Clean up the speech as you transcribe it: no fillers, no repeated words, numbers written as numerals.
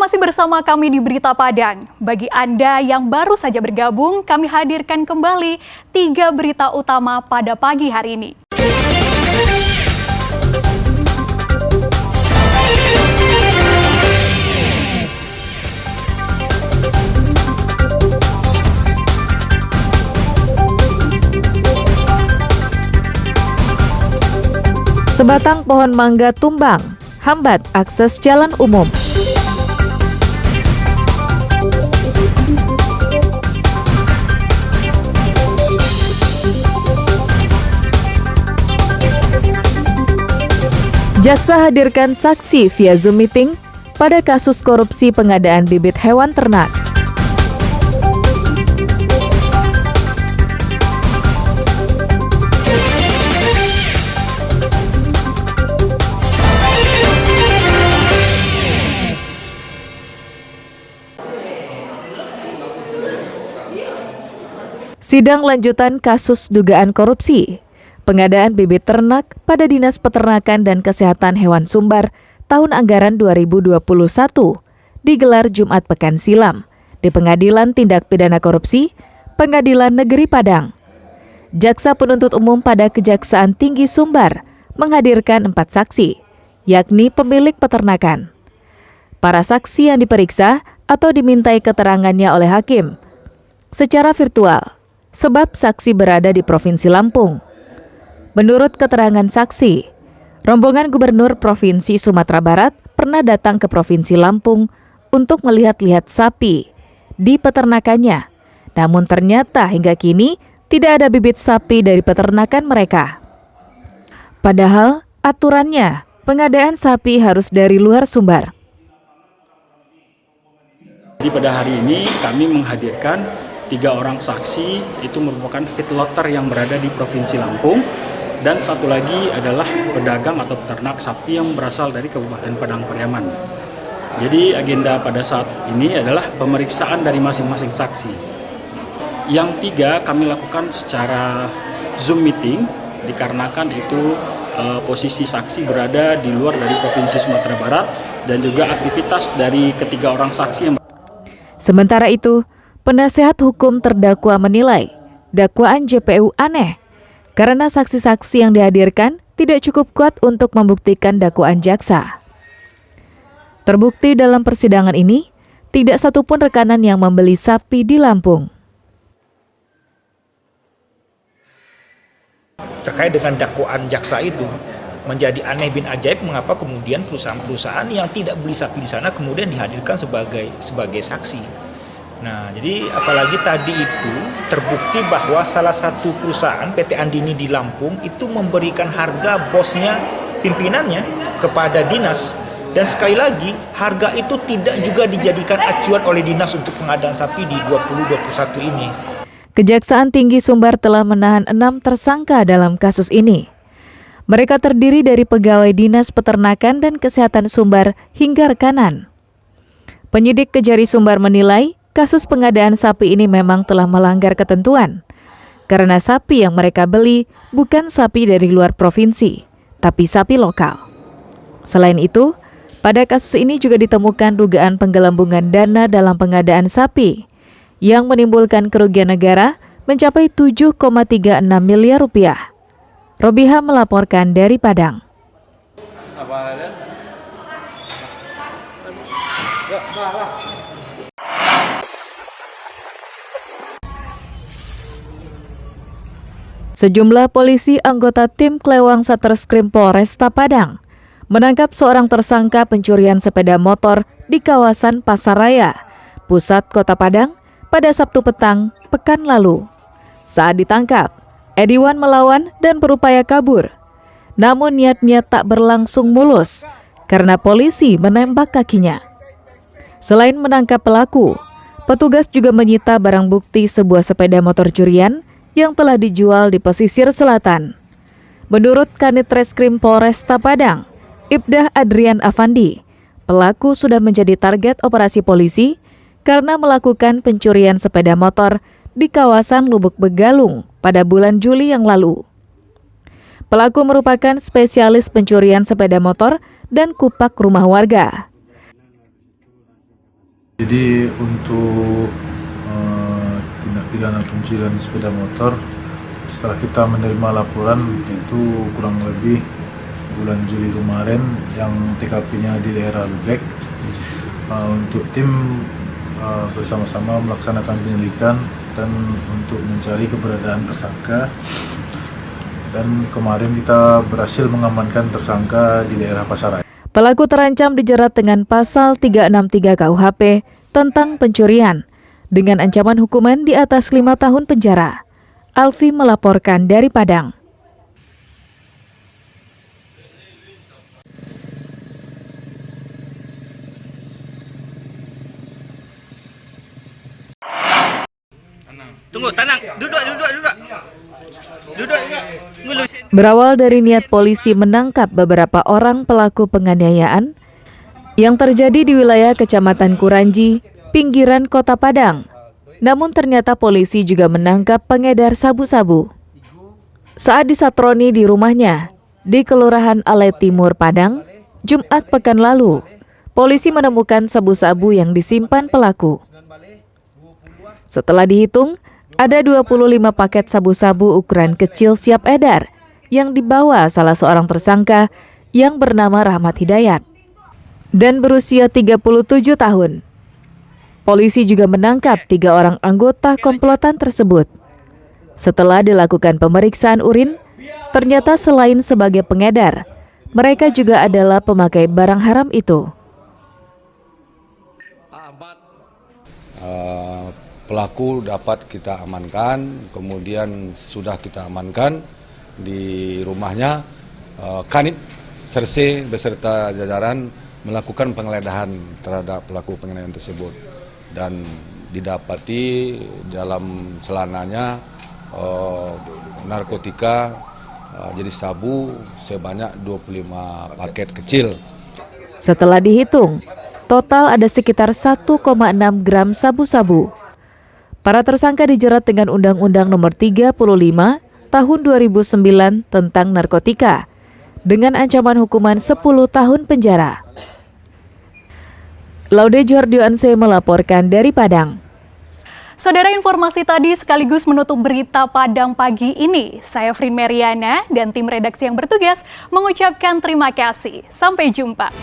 masih bersama kami di Berita Padang. Bagi Anda yang baru saja bergabung, kami hadirkan kembali 3 berita utama pada pagi hari ini. Sebatang pohon mangga tumbang, hambat akses jalan umum. Jaksa hadirkan saksi via Zoom meeting pada kasus korupsi pengadaan bibit hewan ternak. Sidang lanjutan kasus dugaan korupsi pengadaan bibit ternak pada Dinas Peternakan dan Kesehatan Hewan Sumbar tahun anggaran 2021 digelar Jumat pekan silam di Pengadilan Tindak Pidana Korupsi Pengadilan Negeri Padang. Jaksa penuntut umum pada Kejaksaan Tinggi Sumbar menghadirkan 4 saksi, yakni pemilik peternakan. Para saksi yang diperiksa atau dimintai keterangannya oleh hakim secara virtual, sebab saksi berada di Provinsi Lampung. Menurut keterangan saksi, rombongan Gubernur Provinsi Sumatera Barat pernah datang ke Provinsi Lampung untuk melihat-lihat sapi di peternakannya. Namun ternyata hingga kini tidak ada bibit sapi dari peternakan mereka. Padahal aturannya pengadaan sapi harus dari luar Sumbar. Jadi pada hari ini kami menghadirkan 3 orang saksi, itu merupakan feedlotter yang berada di Provinsi Lampung, dan satu lagi adalah pedagang atau peternak sapi yang berasal dari Kabupaten Padang Pariaman. Jadi agenda pada saat ini adalah pemeriksaan dari masing-masing saksi. Yang 3 kami lakukan secara Zoom meeting, dikarenakan itu posisi saksi berada di luar dari Provinsi Sumatera Barat dan juga aktivitas dari ketiga orang saksi yang. Sementara itu, penasehat hukum terdakwa menilai dakwaan JPU aneh karena saksi-saksi yang dihadirkan tidak cukup kuat untuk membuktikan dakwaan jaksa. Terbukti dalam persidangan ini, tidak satupun rekanan yang membeli sapi di Lampung. Terkait dengan dakwaan jaksa itu, menjadi aneh bin ajaib mengapa kemudian perusahaan-perusahaan yang tidak beli sapi di sana kemudian dihadirkan sebagai saksi. Nah, jadi apalagi tadi itu terbukti bahwa salah satu perusahaan PT Andini di Lampung itu memberikan harga bosnya, pimpinannya kepada dinas. Dan sekali lagi, harga itu tidak juga dijadikan acuan oleh dinas untuk pengadaan sapi di 2021 ini. Kejaksaan Tinggi Sumbar telah menahan 6 tersangka dalam kasus ini. Mereka terdiri dari pegawai Dinas Peternakan dan Kesehatan Sumbar hingga rekanan. Penyidik Kejari Sumbar menilai kasus pengadaan sapi ini memang telah melanggar ketentuan, karena sapi yang mereka beli bukan sapi dari luar provinsi, tapi sapi lokal. Selain itu, pada kasus ini juga ditemukan dugaan penggelembungan dana dalam pengadaan sapi, yang menimbulkan kerugian negara mencapai 7,36 miliar rupiah. Robiha melaporkan dari Padang. Sejumlah polisi anggota tim Klewang Satreskrim Polresta Padang menangkap seorang tersangka pencurian sepeda motor di kawasan Pasaraya, pusat Kota Padang pada Sabtu petang pekan lalu. Saat ditangkap, Ediwan melawan dan berupaya kabur. Namun niat-niat tak berlangsung mulus karena polisi menembak kakinya. Selain menangkap pelaku, petugas juga menyita barang bukti sebuah sepeda motor curian yang telah dijual di pesisir selatan. Menurut Kanit Reskrim Polresta Padang, Ibdah Adrian Afandi, pelaku sudah menjadi target operasi polisi karena melakukan pencurian sepeda motor di kawasan Lubuk Begalung pada bulan Juli yang lalu. Pelaku merupakan spesialis pencurian sepeda motor dan kupak rumah warga. Jadi untuk tindak pidana pencurian sepeda motor, setelah kita menerima laporan itu kurang lebih bulan Juli kemarin yang TKP-nya di daerah Lubek, untuk tim bersama-sama melaksanakan penyelidikan dan untuk mencari keberadaan tersangka. Dan kemarin kita berhasil mengamankan tersangka di daerah Pasar Raya. Pelaku terancam dijerat dengan pasal 363 KUHP tentang pencurian dengan ancaman hukuman di atas 5 tahun penjara. Alfi melaporkan dari Padang. Tunggu, tenang. Duduk. Ngulu. Berawal dari niat polisi menangkap beberapa orang pelaku penganiayaan yang terjadi di wilayah Kecamatan Kuranji, pinggiran Kota Padang. Namun ternyata polisi juga menangkap pengedar sabu-sabu. Saat disatroni di rumahnya di Kelurahan Ale Timur, Padang, Jumat pekan lalu, polisi menemukan sabu-sabu yang disimpan pelaku. Setelah dihitung, ada 25 paket sabu-sabu ukuran kecil siap edar yang dibawa salah seorang tersangka yang bernama Rahmat Hidayat dan berusia 37 tahun. Polisi juga menangkap 3 orang anggota komplotan tersebut. Setelah dilakukan pemeriksaan urin, ternyata selain sebagai pengedar, mereka juga adalah pemakai barang haram itu. Pelaku dapat kita amankan, kemudian sudah kita amankan di rumahnya. Kanit Serse beserta jajaran melakukan penggeledahan terhadap pelaku penganiayaan tersebut dan didapati dalam celananya narkotika jenis sabu sebanyak 25 paket kecil. Setelah dihitung, total ada sekitar 1,6 gram sabu-sabu. Para tersangka dijerat dengan Undang-Undang Nomor 35 Tahun 2009 tentang narkotika dengan ancaman hukuman 10 tahun penjara. Laude Jordioanse melaporkan dari Padang. Saudara, informasi tadi sekaligus menutup berita Padang pagi ini. Saya Frin Meriana dan tim redaksi yang bertugas mengucapkan terima kasih. Sampai jumpa.